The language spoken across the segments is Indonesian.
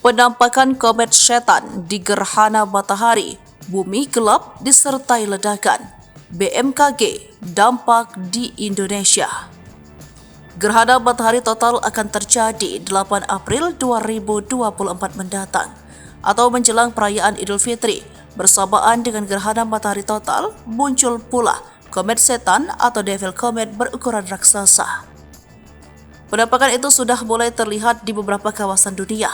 Penampakan komet setan di gerhana matahari, bumi gelap disertai ledakan. BMKG dampak di Indonesia. Gerhana matahari total akan terjadi 8 April 2024 mendatang atau menjelang perayaan Idul Fitri. Bersamaan dengan gerhana matahari total, muncul pula komet setan atau devil comet berukuran raksasa. Penampakan itu sudah mulai terlihat di beberapa kawasan dunia.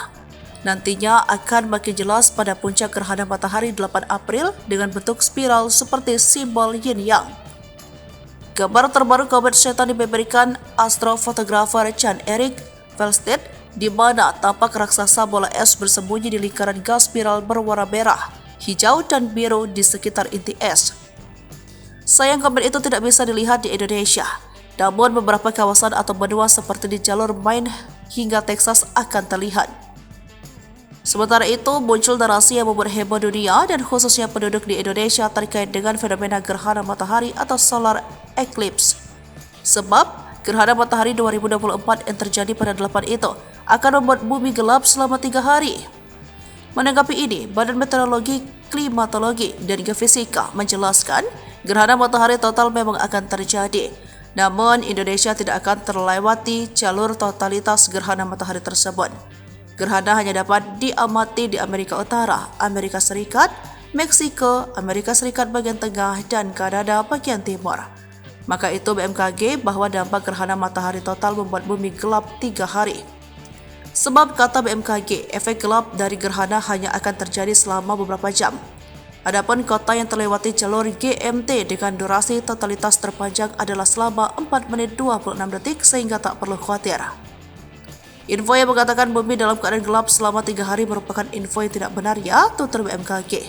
Nantinya akan makin jelas pada puncak gerhana matahari 8 April dengan bentuk spiral seperti simbol yin yang. Gambar terbaru komet setan diberikan astrofotografer Jan Erik Velstedt, di mana tampak raksasa bola es bersembunyi di lingkaran gas spiral berwarna merah, hijau, dan biru di sekitar inti es. Sayang komet itu tidak bisa dilihat di Indonesia, namun beberapa kawasan atau benua seperti di jalur Maine hingga Texas akan terlihat. Sementara itu, muncul narasi yang membuat heboh dunia dan khususnya penduduk di Indonesia terkait dengan fenomena gerhana matahari atau solar eclipse. Sebab, gerhana matahari 2024 yang terjadi pada 8 itu akan membuat bumi gelap selama 3 hari. Menanggapi ini, Badan Meteorologi, Klimatologi, dan Geofisika menjelaskan gerhana matahari total memang akan terjadi. Namun, Indonesia tidak akan terlewati jalur totalitas gerhana matahari tersebut. Gerhana hanya dapat diamati di Amerika Utara, Amerika Serikat, Meksiko, Amerika Serikat bagian tengah, dan Kanada bagian timur. Maka itu BMKG bahwa dampak gerhana matahari total membuat bumi gelap 3 hari. Sebab kata BMKG, efek gelap dari gerhana hanya akan terjadi selama beberapa jam. Adapun kota yang terlewati jalur GMT dengan durasi totalitas terpanjang adalah selama 4 menit 26 detik sehingga tak perlu khawatir. Info yang mengatakan bumi dalam keadaan gelap selama 3 hari merupakan info yang tidak benar ya, tutur BMKG.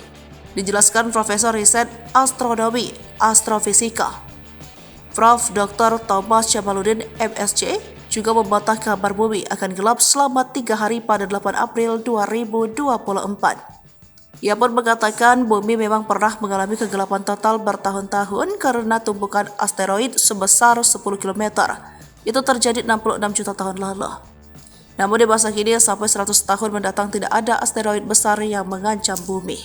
Dijelaskan Profesor Riset Astronomi Astrofisika Prof. Dr. Thomas Jamaludin MSc juga membantah kabar bumi akan gelap selama 3 hari pada 8 April 2024. Ia pun mengatakan bumi memang pernah mengalami kegelapan total bertahun-tahun karena tumpukan asteroid sebesar 10 km. Itu terjadi 66 juta tahun lalu. Namun di masa kini sampai 100 tahun mendatang tidak ada asteroid besar yang mengancam bumi.